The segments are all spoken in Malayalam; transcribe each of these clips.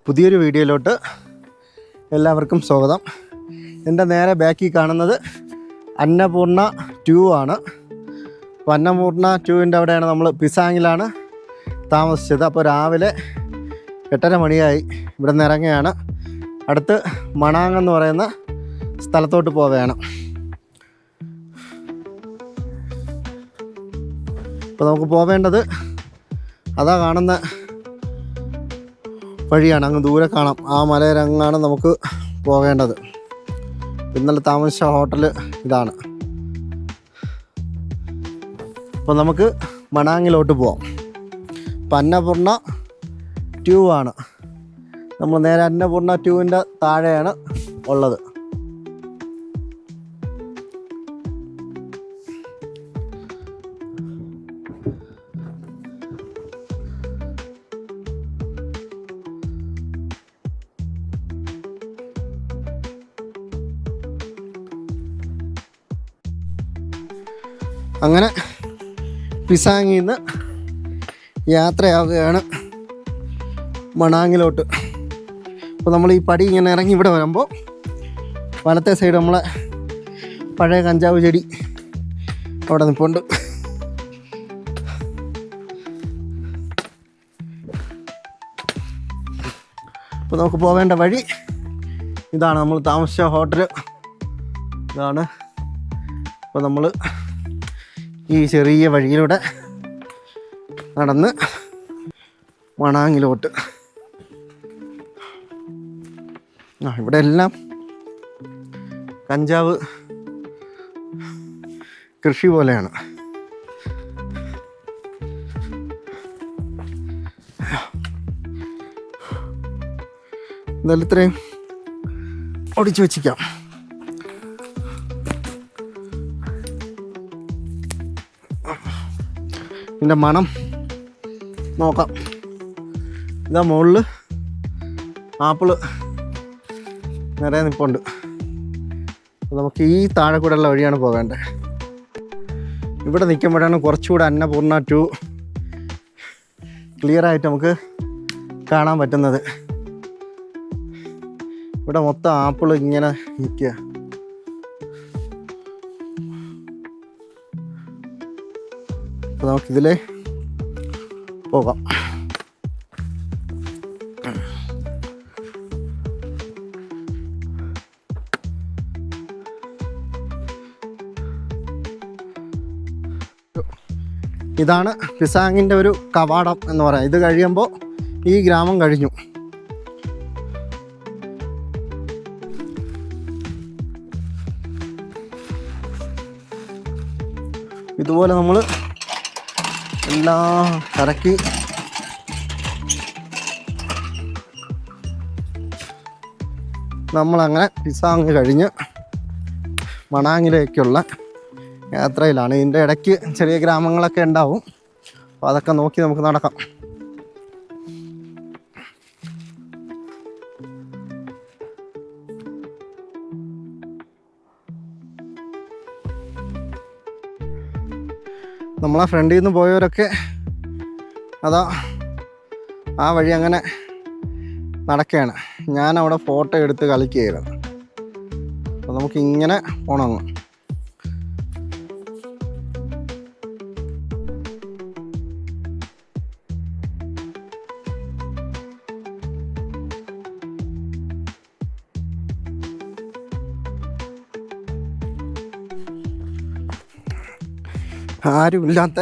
പുതിയൊരു വീഡിയോയിലോട്ട് എല്ലാവർക്കും സ്വാഗതം. എൻ്റെ നേരെ ബാക്കിൽ കാണുന്നത് അന്നപൂർണ 2 ആണ്. അപ്പോൾ അന്നപൂർണ 2ൻ്റെ അവിടെയാണ് നമ്മൾ പിസാങ്ങിലാണ് താമസിച്ചത്. അപ്പോൾ രാവിലെ 8:30 മണിയായി ഇവിടെ നിന്ന് ഇറങ്ങുകയാണ്. അടുത്ത് മണാങ് എന്ന് പറയുന്ന സ്ഥലത്തോട്ട് പോവുകയാണ്. അപ്പോൾ നമുക്ക് പോവേണ്ടത് അതാ കാണുന്ന വഴിയാണ്. അങ്ങ് ദൂരെ കാണാം, ആ മലയിറങ്ങാണ് നമുക്ക് പോകേണ്ടത്. ഇന്നലെ താമസിച്ച ഹോട്ടൽ ഇതാണ്. അപ്പോൾ നമുക്ക് മണാങ്ങിലോട്ട് പോവാം. അപ്പം അന്നപൂർണ 2 ആണ്. നമ്മൾ നേരെ അന്നപൂർണ 2ൻ്റെ താഴെയാണ് ഉള്ളത്. അങ്ങനെ പിസാങ്ങിൽ നിന്ന് യാത്രയാവുകയാണ് മണാങ്ങിലോട്ട്. അപ്പോൾ നമ്മൾ ഈ പടി ഇങ്ങനെ ഇറങ്ങി ഇവിടെ വരുമ്പോൾ വലത്തെ സൈഡ് നമ്മളെ പഴയ കഞ്ചാവ് ചെടി അവിടെ നിൽപ്പുണ്ട്. അപ്പോൾ നമുക്ക് പോവേണ്ട വഴി ഇതാണ്. നമ്മൾ താമസിച്ച ഹോട്ടൽ ഇതാണ്. അപ്പോൾ നമ്മൾ ഈ ചെറിയ വഴിയിലൂടെ നടന്ന് മണാങ്ങിലോട്ട്. ഇവിടെ എല്ലാം കഞ്ചാവ് കൃഷി പോലെയാണ്. എന്തായാലും ഇത്രയും ഒടിച്ചു വച്ചിക്കാം. ഇതിൻ്റെ മണം നോക്കാം. ഇതാ മുകളിൽ ആപ്പിള് നിറയെ നിൽപ്പുണ്ട്. നമുക്ക് ഈ താഴെ കൂടെയുള്ള വഴിയാണ് പോകേണ്ടത്. ഇവിടെ നിൽക്കുമ്പോഴാണ് കുറച്ചുകൂടെ അന്നപൂർണ 2 ക്ലിയറായിട്ട് നമുക്ക് കാണാൻ പറ്റുന്നത്. ഇവിടെ മൊത്തം ആപ്പിൾ ഇങ്ങനെ നിൽക്കുക. അപ്പോൾ നമുക്കിതിലേ പോകാം. ഇതാണ് പിസാങ്ങിൻ്റെ ഒരു കവാടം എന്ന് പറയാം. ഇത് കഴിയുമ്പോൾ ഈ ഗ്രാമം കഴിഞ്ഞു. ഇതുപോലെ നമ്മൾ എല്ലാം കറക്കി നമ്മളങ്ങനെ പിസാങ് കഴിഞ്ഞ് മണാങ്ങിലേക്കുള്ള യാത്രയിലാണ്. ഇതിൻ്റെ ഇടയ്ക്ക് ചെറിയ ഗ്രാമങ്ങളൊക്കെ ഉണ്ടാവും. അപ്പോൾ അതൊക്കെ നോക്കി നമുക്ക് നടക്കാം. നമ്മളെ ഫ്രണ്ടിൽ നിന്ന് പോയവരൊക്കെ അതാ ആ വഴി അങ്ങനെ നടക്കുകയാണ്. ഞാനവിടെ ഫോട്ടോ എടുത്ത് കളിക്കുകയായിരുന്നു. അപ്പോൾ നമുക്ക് ഇങ്ങനെ പോകണം. ആരുമില്ലാത്ത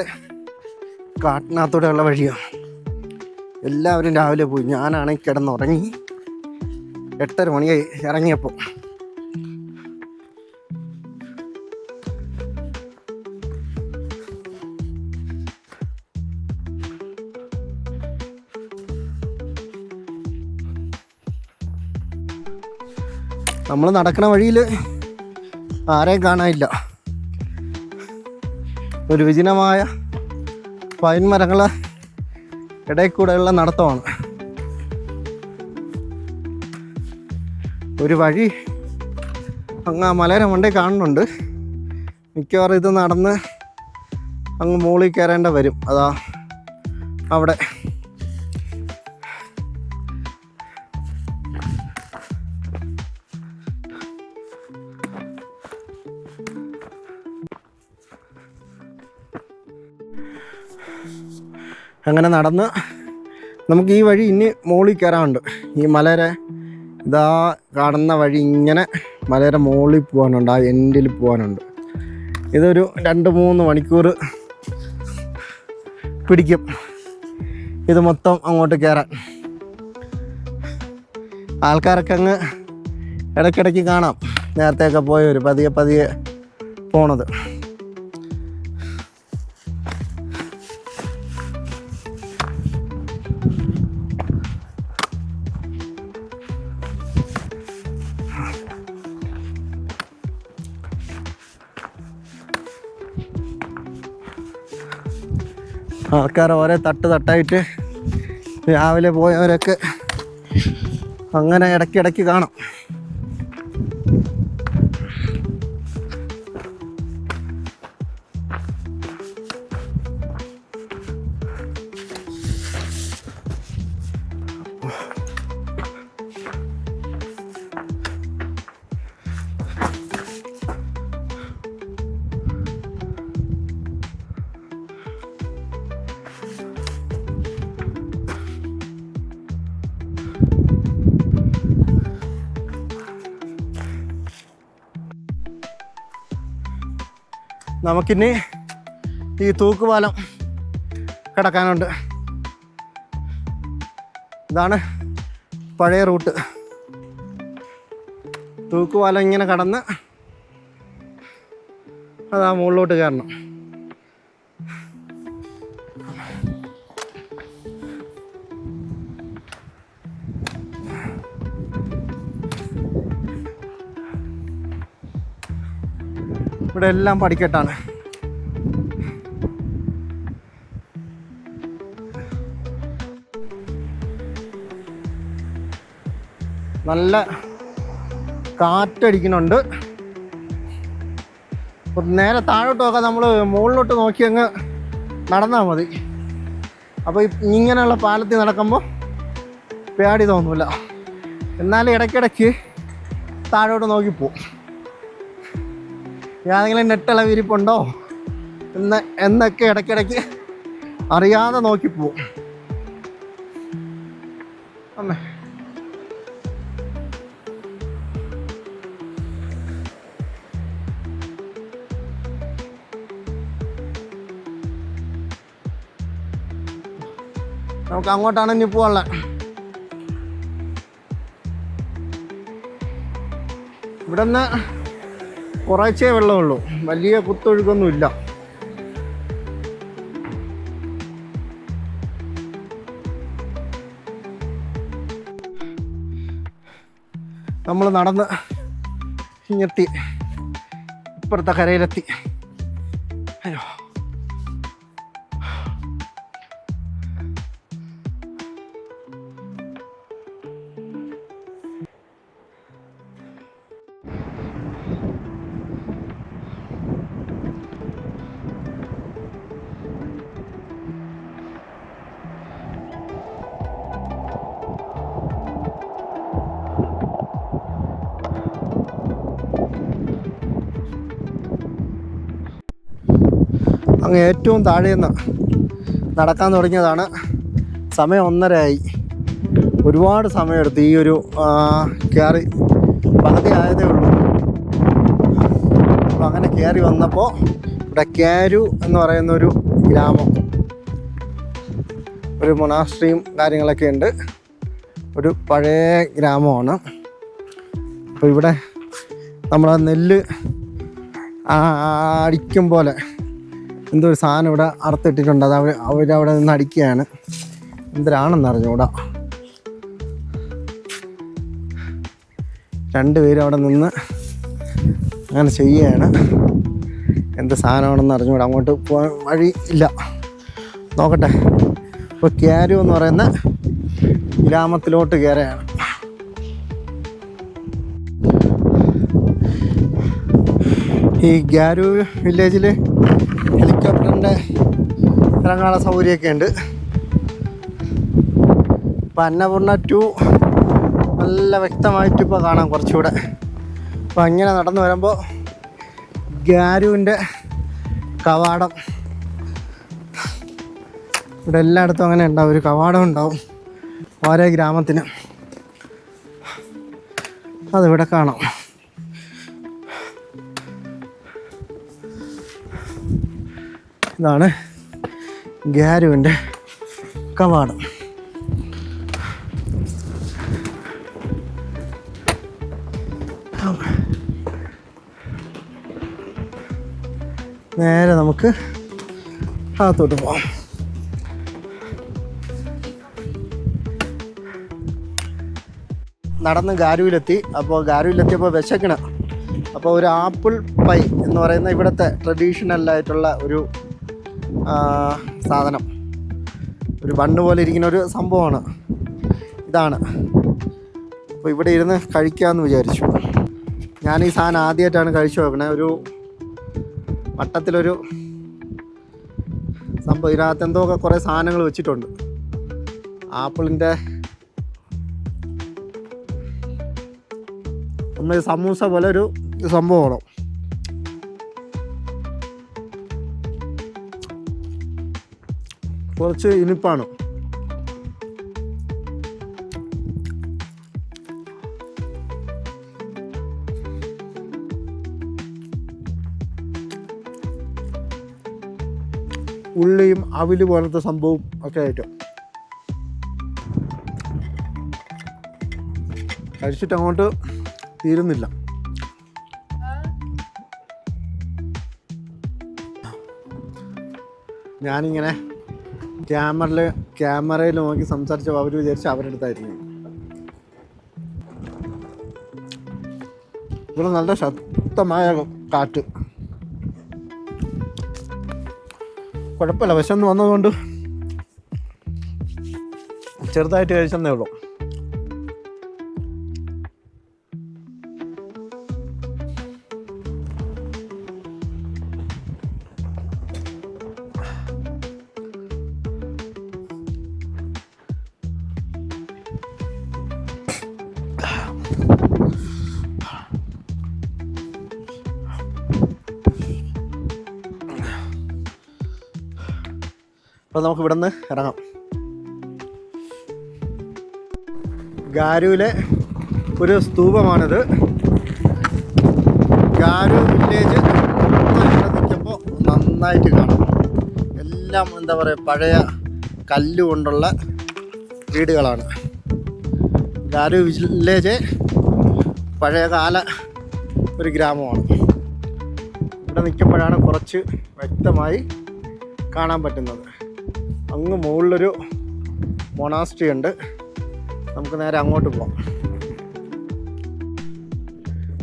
കാട്ടിനകത്തൂടെയുള്ള വഴിയാണ്. എല്ലാവരും രാവിലെ പോയി. ഞാനാണെങ്കിൽ കിടന്നുറങ്ങി. 8:30 മണിയായി ഇറങ്ങിയപ്പോൾ. നമ്മൾ നടക്കുന്ന വഴിയിൽ ആരെയും കാണാനില്ല. ഒരു വിജനമായ പൈൻ മരങ്ങളെ ഇടയിൽ കൂടെയുള്ള നടത്തമാണ്. ഒരു വഴി അങ്ങ് ആ മലയുടെ മണ്ടയിൽ കാണുന്നുണ്ട്. മിക്കവാറും ഇത് നടന്ന് അങ്ങ് മുകളിൽ കയറേണ്ട വരും. അതാ അവിടെ അങ്ങനെ നടന്ന് നമുക്ക് ഈ വഴി ഇനി മുകളിൽ കയറാനുണ്ട്. ഈ മലയുടെ ഇതാ കാണുന്ന വഴി ഇങ്ങനെ മലയുടെ മുകളിൽ പോകാനുണ്ട്, ആ എൻഡിൽ പോകാനുണ്ട്. ഇതൊരു 2-3 മണിക്കൂർ പിടിക്കും ഇത് മൊത്തം അങ്ങോട്ട് കയറാൻ. ആൾക്കാരൊക്കെ അങ്ങ് ഇടയ്ക്കിടയ്ക്ക് കാണാം, നേരത്തെയൊക്കെ പോയവർ പതിയെ പോണത്. ആൾക്കാർ ഓരോ തട്ടായിട്ട് രാവിലെ പോയവരൊക്കെ അങ്ങനെ ഇടയ്ക്കിടയ്ക്ക് കാണാം. നമുക്കിനി ഈ തൂക്കുപാലം കിടക്കാനുണ്ട്. ഇതാണ് പഴയ റൂട്ട്. തൂക്കുപാലം ഇങ്ങനെ കടന്ന് അതാ മുകളിലോട്ട് കയറണം. ഇവിടെ എല്ലാം പടിക്കെട്ടാണ്. നല്ല കാറ്റടിക്കുന്നുണ്ട്. നേരെ താഴോട്ട് നോക്കാൻ നമ്മൾ മുകളിലോട്ട് നോക്കി അങ്ങ് നടന്നാൽ മതി. അപ്പോൾ ഇങ്ങനെയുള്ള പാലത്തിൽ നടക്കുമ്പോൾ പേടി തോന്നില്ല. എന്നാലും ഇടയ്ക്കിടയ്ക്ക് താഴോട്ട് നോക്കിപ്പോവും. ഏതെങ്കിലും നെട്ടുള്ള വിരിപ്പുണ്ടോ എന്നൊക്കെ ഇടയ്ക്കിടയ്ക്ക് അറിയാതെ നോക്കിപ്പോവും. അമ്മേ നമുക്ക് അങ്ങോട്ടാണ് ഇനി പോകാനുള്ളത്. ഇവിടെ നിന്ന് കുറച്ചേ വെള്ളമുള്ളൂ, വലിയ കുത്തൊഴുക്കൊന്നുമില്ല. നമ്മൾ നടന്ന് ഇങ്ങെത്തി, ഇപ്പുറത്തെ കരയിലെത്തി. അയ്യോ, അങ്ങ് ഏറ്റവും താഴേന്ന് നടക്കാൻ തുടങ്ങിയതാണ്. സമയം 1:30 ഒരുപാട് സമയമെടുത്ത്. ഈ ഒരു കയറി പകുതി ആയതേ ഉള്ളൂ. അപ്പോൾ അങ്ങനെ കയറി വന്നപ്പോൾ ഇവിടെ ക്യാരു എന്ന് പറയുന്നൊരു ഗ്രാമം, ഒരു മൊണാസ്ട്രിയും കാര്യങ്ങളൊക്കെ ഉണ്ട്. ഒരു പഴയ ഗ്രാമമാണ്. അപ്പോൾ ഇവിടെ നമ്മൾ നെല്ല് അടിക്കും പോലെ എന്തോ ഒരു സാധനം ഇവിടെ അറുത്തിട്ടിട്ടുണ്ട്. അത് അവരവിടെ നിന്ന് അടിക്കുകയാണ്. എന്തിനാണെന്ന് അറിഞ്ഞൂടാ. 2 പേരും അവിടെ നിന്ന് അങ്ങനെ ചെയ്യുകയാണ്. എന്ത് സാധനമാണെന്ന് അറിഞ്ഞൂടാ. അങ്ങോട്ട് പോകാൻ വഴി ഇല്ല. നോക്കട്ടെ. ഇപ്പോൾ ക്യാരു എന്ന് പറയുന്ന ഗ്രാമത്തിലോട്ട് കയറുകയാണ്. ഈ ഗ്യാരു വില്ലേജിൽ ഹെലികോപ്റ്ററിൻ്റെ ഇറങ്ങാനുള്ള സൗകര്യമൊക്കെ ഉണ്ട്. ഇപ്പം അന്നപൂർണ്ണ 2 നല്ല വ്യക്തമായിട്ട് ഇപ്പോൾ കാണാം കുറച്ചുകൂടെ. അപ്പോൾ ഇങ്ങനെ നടന്നു വരുമ്പോൾ ഗ്യാരുവിൻ്റെ കവാടം ഇവിടെ എല്ലായിടത്തും അങ്ങനെ ഉണ്ടാവും, ഒരു കവാടം ഉണ്ടാവും ഓരോ ഗ്രാമത്തിനും. അതിവിടെ കാണാം. ഇതാണ് ഗാരുവിൻ്റെ കവാടം. നേരെ നമുക്ക് അകത്തോട്ട് പോകാം. നടന്ന് ഗാരുവിലെത്തി. അപ്പോൾ ഗാരുവിലെത്തിയപ്പോൾ വിശക്കണം. അപ്പോൾ ഒരു ആപ്പിൾ പൈ എന്ന് പറയുന്ന ഇവിടുത്തെ ട്രഡീഷണലായിട്ടുള്ള ഒരു സാധനം, ഒരു ബണ്ണ് പോലെ ഇരിക്കുന്ന ഒരു സംഭവമാണ്. ഇതാണ്. അപ്പോൾ ഇവിടെ ഇരുന്ന് കഴിക്കാമെന്ന് വിചാരിച്ചു. ഞാൻ ഈ സാധനം ആദ്യമായിട്ടാണ് കഴിച്ചു നോക്കണേ. ഒരു വട്ടത്തിലൊരു സംഭവം, ഇതിനകത്ത് എന്തോക്കെ കുറേ സാധനങ്ങൾ വെച്ചിട്ടുണ്ട്. ആപ്പിളിൻ്റെ നമ്മൾ സമൂസ പോലെ ഒരു സംഭവമാണ്. കുറച്ച് ഇനിപ്പാണ്. ഉള്ളിയും അവില് പോലത്തെ സംഭവം ഒക്കെ ആയിട്ട് കഴിച്ചിട്ട് അങ്ങോട്ട് തീരുന്നില്ല. ഞാനിങ്ങനെ ക്യാമറയിൽ നോക്കി സംസാരിച്ചപ്പോൾ അവർ വിചാരിച്ച് അവരുടെ അടുത്തായിരുന്നു. ഇവിടെ നല്ല ശക്തമായ കാറ്റ്. കുഴപ്പമില്ല, വിശന്ന് വന്നതുകൊണ്ട് ചെറുതായിട്ട് കഴിച്ചെന്നേ ഉള്ളൂ. അപ്പോൾ നമുക്ക് ഇവിടെ നിന്ന് ഇറങ്ങാം. ഗാരുവിലെ ഒരു സ്തൂപമാണിത്. ഗാരു വില്ലേജ് ഇവിടെ നിൽക്കുമ്പോൾ നന്നായിട്ട് കാണാം. എല്ലാം എന്താ പറയുക, പഴയ കല്ലുകൊണ്ടുള്ള വീടുകളാണ്. ഗാരു വില്ലേജ് പഴയകാല ഒരു ഗ്രാമമാണ്. ഇവിടെ നിൽക്കുമ്പോഴാണ് കുറച്ച് വ്യക്തമായി കാണാൻ പറ്റുന്നത്. അങ്ങ് മുകളിലൊരു മൊണാസ്ട്രി ഉണ്ട്. നമുക്ക് നേരെ അങ്ങോട്ട് പോകാം.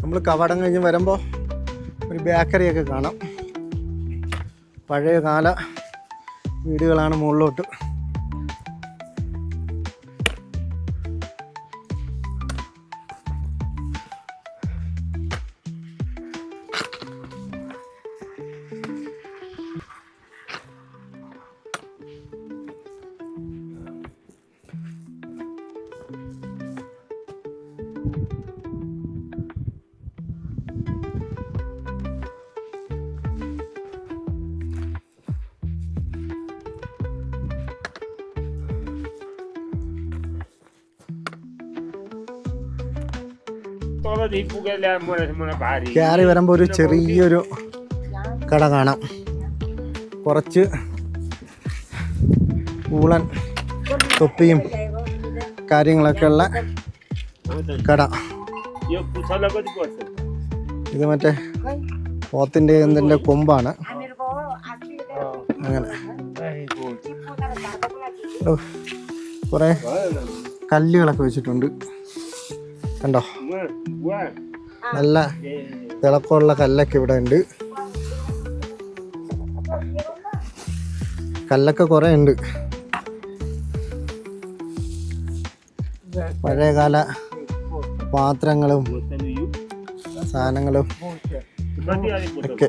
നമ്മൾ കവാടം കഴിഞ്ഞ് വരുമ്പോൾ ഒരു ബേക്കറിയൊക്കെ കാണാം. പഴയ കാല വീടുകളാണ് മുകളിലോട്ട്. കയറി വരുമ്പോൾ ഒരു ചെറിയൊരു കട കാണാം. കുറച്ച് ഊളൻ തൊപ്പിയും കാര്യങ്ങളൊക്കെ ഉള്ള കട. ഇത് മറ്റേ പോത്തിൻ്റെ എന്തിൻ്റെ കൊമ്പാണ്. അങ്ങനെ കുറേ കല്ലുകളൊക്കെ വെച്ചിട്ടുണ്ട്. കണ്ടോ, നല്ല തിളക്കമുള്ള കല്ലൊക്കെ ഇവിടെ ഉണ്ട്. കല്ലൊക്കെ കുറേ ഉണ്ട്. പഴയകാല പാത്രങ്ങളും സാധനങ്ങളും ഒക്കെ.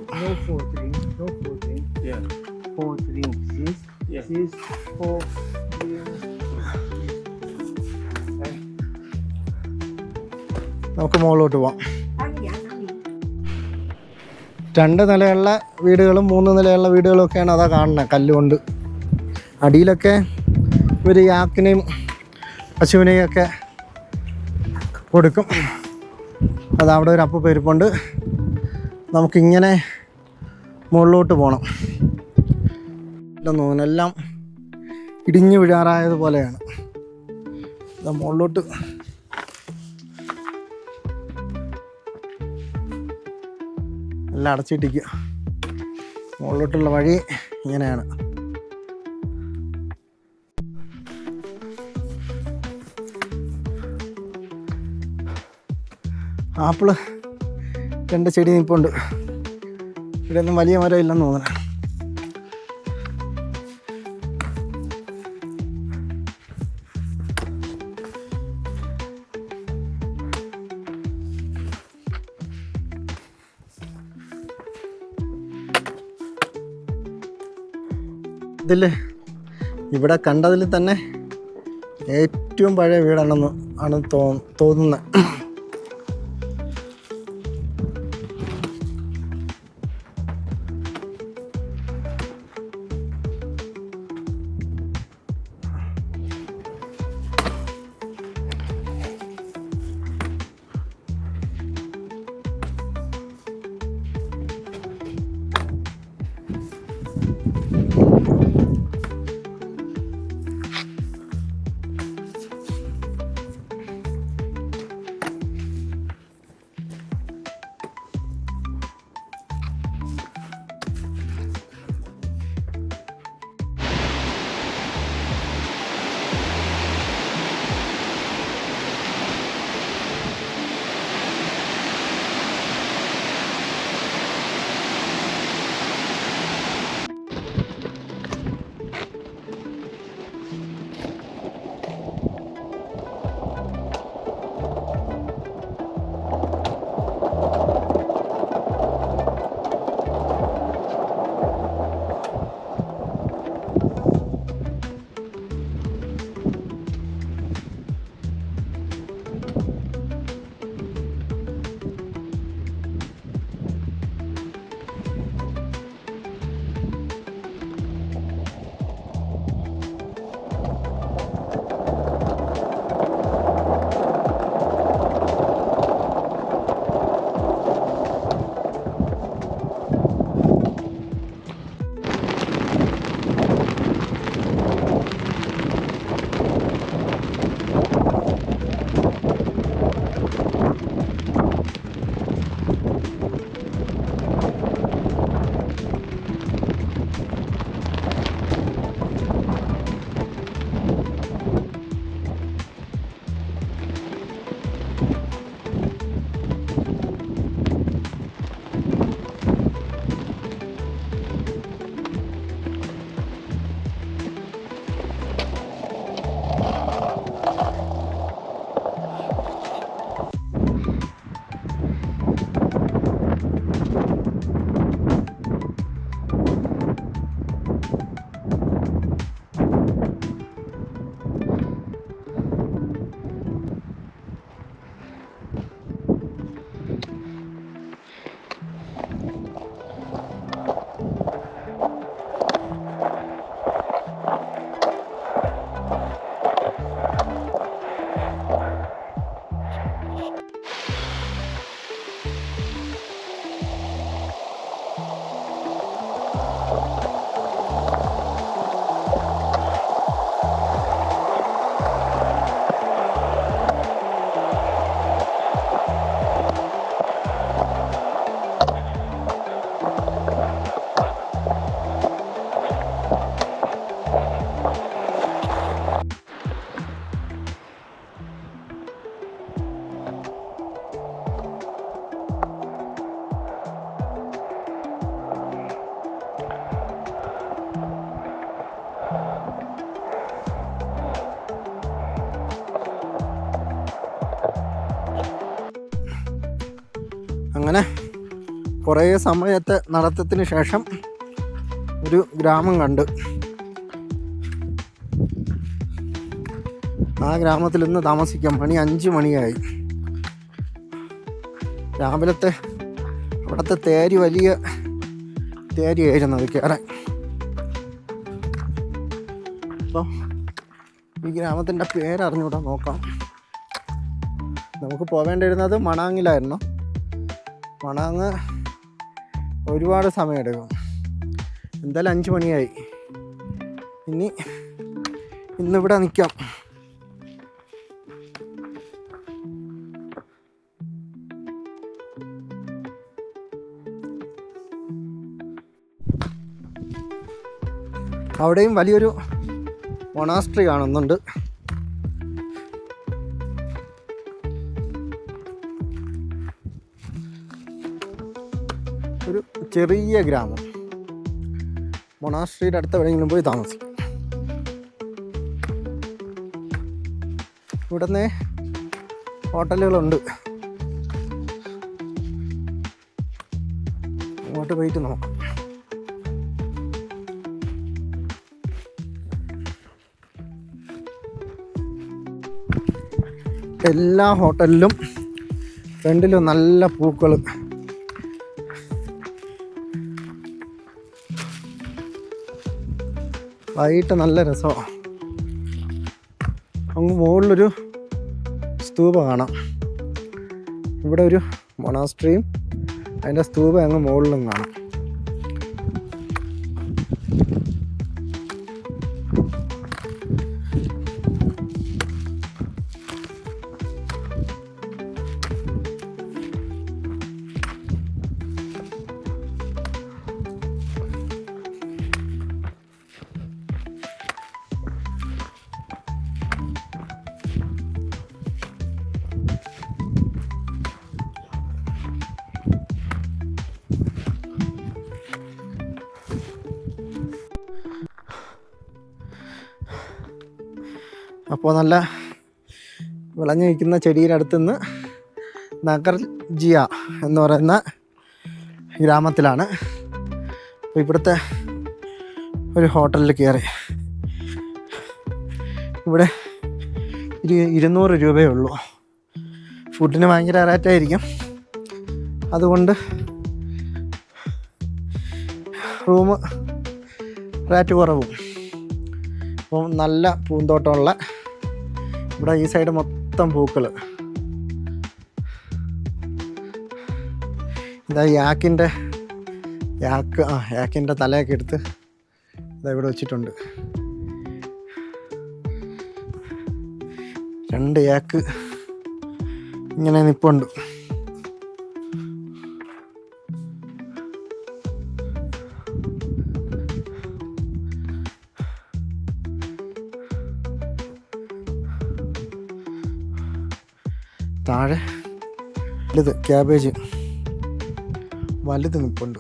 നമുക്ക് മുകളിലോട്ട് പോവാം. 2 നിലയുള്ള വീടുകളും 3 നിലയുള്ള വീടുകളും ഒക്കെയാണ് അതാ കാണുന്നത്. കല്ലുകൊണ്ട് അടിയിലൊക്കെ ഇവർ യാക്കിനെയും പശുവിനെയും ഒക്കെ കൊടുക്കും. അതവിടെ ഒരു അപ്പ പെരുപ്പുണ്ട്. നമുക്കിങ്ങനെ മുകളിലോട്ട് പോകണം. തോന്നുന്നു എല്ലാം ഇടിഞ്ഞു വീഴാറായതുപോലെയാണ്. മുകളിലോട്ട് എല്ലാം അടച്ചിട്ടിരിക്കുക. മുകളിലോട്ടുള്ള വഴി ഇങ്ങനെയാണ്. ആപ്പിള് 2 ചെടി നിൽപ്പുണ്ട്. ഇവിടെ ഒന്നും വലിയ മരം ഇല്ലെന്ന് തോന്നുന്നു. ഇതിൽ ഇവിടെ കണ്ടതിൽ തന്നെ ഏറ്റവും പഴയ വീടാണെന്ന് ആണ് തോന്നുന്നത്. അങ്ങനെ കുറേ സമയത്തെ നടത്തത്തിന് ശേഷം ഒരു ഗ്രാമം കണ്ട്. ആ ഗ്രാമത്തിൽ ഇന്ന് താമസിക്കാം. മണി 5 മണിയായി. രാവിലത്തെ അവിടുത്തെ വലിയ തേരിയായിരുന്നു അത് കയറാൻ. അപ്പോൾ ഈ ഗ്രാമത്തിൻ്റെ പേരറിഞ്ഞൂടാ, നോക്കാം. നമുക്ക് പോവേണ്ടിയിരുന്നത് മണാങ്ങിലായിരുന്നു. മണാങ്ങ് ഒരുപാട് സമയമെടുക്കും. എന്തായാലും 5 മണിയായി. ഇന്നിവിടെ നിൽക്കാം. അവിടെയും വലിയൊരു മൊണാസ്ട്രി കാണുന്നുണ്ട്. ഒരു ചെറിയ ഗ്രാമം. മൊണാസ്ട്രിയുടെ അടുത്ത് എവിടെയെങ്കിലും പോയി താമസിക്കും. ഇവിടുന്ന് ഹോട്ടലുകളുണ്ട്. അങ്ങോട്ട് പോയിട്ട് നോക്കാം. എല്ലാ ഹോട്ടലിലും ഫ്രണ്ടിലും നല്ല പൂക്കൾ. വൈകിട്ട് നല്ല രസമാണ്. അങ്ങ് മുകളിലൊരു സ്തൂപം കാണാം. ഇവിടെ ഒരു മൊണാസ്ട്രിയും അതിൻ്റെ സ്തൂപം അങ്ങ് മുകളിലും കാണാം. അപ്പോൾ നല്ല വിളഞ്ഞു നിൽക്കുന്ന ചെടിയുടെ അടുത്തുനിന്ന് നഗർജിയ എന്ന് പറയുന്ന ഗ്രാമത്തിലാണ്. അപ്പോൾ ഇവിടുത്തെ ഒരു ഹോട്ടലിൽ കയറി. ഇവിടെ 200 രൂപയേ ഉള്ളൂ. ഫുഡിന് ഭയങ്കര റേറ്റായിരിക്കും. അതുകൊണ്ട് റൂം റേറ്റ് കുറവും. അപ്പോൾ നല്ല പൂന്തോട്ടമുള്ള, ഇവിടെ ഈ സൈഡ് മൊത്തം പൂക്കൾ. ഇതാ യാക്കിൻ്റെ തലയൊക്കെ എടുത്ത് ഇതാ ഇവിടെ വെച്ചിട്ടുണ്ട്. 2 യാക്ക് ഇങ്ങനെ നിൽപ്പുണ്ട്. താഴെ വലുത് ക്യാബേജ് വലുത് നിൽപ്പുണ്ട്.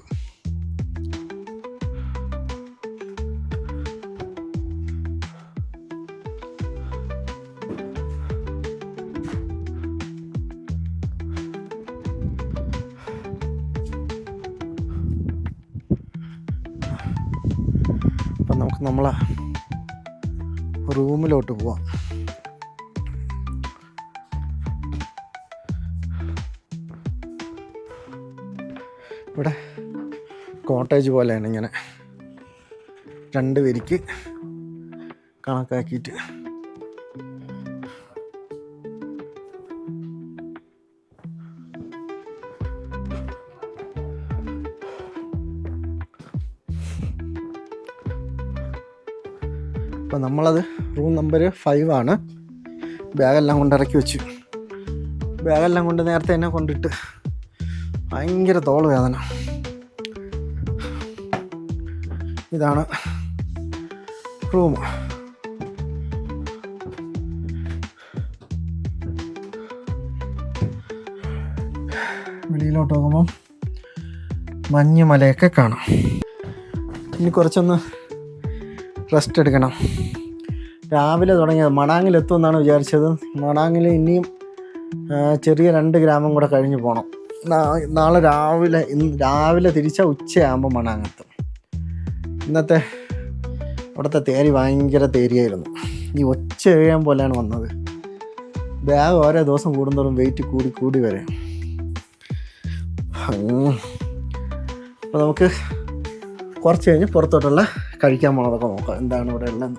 അപ്പം നമുക്ക് നമ്മളെ റൂമിലോട്ട് പോവാം. ഇവിടെ കോട്ടേജ് പോലെയാണ്, ഇങ്ങനെ 2 വരിക്ക് കണക്കാക്കിയിട്ട്. അപ്പം നമ്മളത് റൂം നമ്പർ 5 ആണ്. ബാഗെല്ലാം കൊണ്ട് ഇറക്കി വെച്ചു. ബാഗെല്ലാം കൊണ്ട് നേരത്തെ തന്നെ കൊണ്ടിട്ട് ഭയങ്കര തോള് വേദന. ഇതാണ് റൂം. വെളിയിലോട്ട് നോക്കുമ്പം മഞ്ഞുമലയൊക്കെ കാണാം. ഇനി കുറച്ചൊന്ന് റെസ്റ്റ് എടുക്കണം. രാവിലെ തുടങ്ങിയത് മണാങ്ങിലെത്തുമെന്നാണ് വിചാരിച്ചത്. മണാങ്ങിൽ ഇനിയും ചെറിയ 2 ഗ്രാമം കൂടെ കഴിഞ്ഞ് പോകണം. നാളെ രാവിലെ തിരിച്ച ഉച്ചയാകുമ്പോൾ മണാങ്ങെത്തും. ഇന്നത്തെ അവിടുത്തെ തേരി ഭയങ്കര തേരിയായിരുന്നു. ഈ ഒച്ച എഴുതാൻ പോലെയാണ് വന്നത്. ബാഗ് ഓരോ ദിവസം കൂടുന്തോറും വെയിറ്റ് കൂടി വരെ. അപ്പോൾ നമുക്ക് കുറച്ച് കഴിഞ്ഞ് പുറത്തോട്ടുള്ള കഴിക്കാൻ പോണതൊക്കെ നോക്കാം. എന്താണ് ഇവിടെ ഉള്ളത്.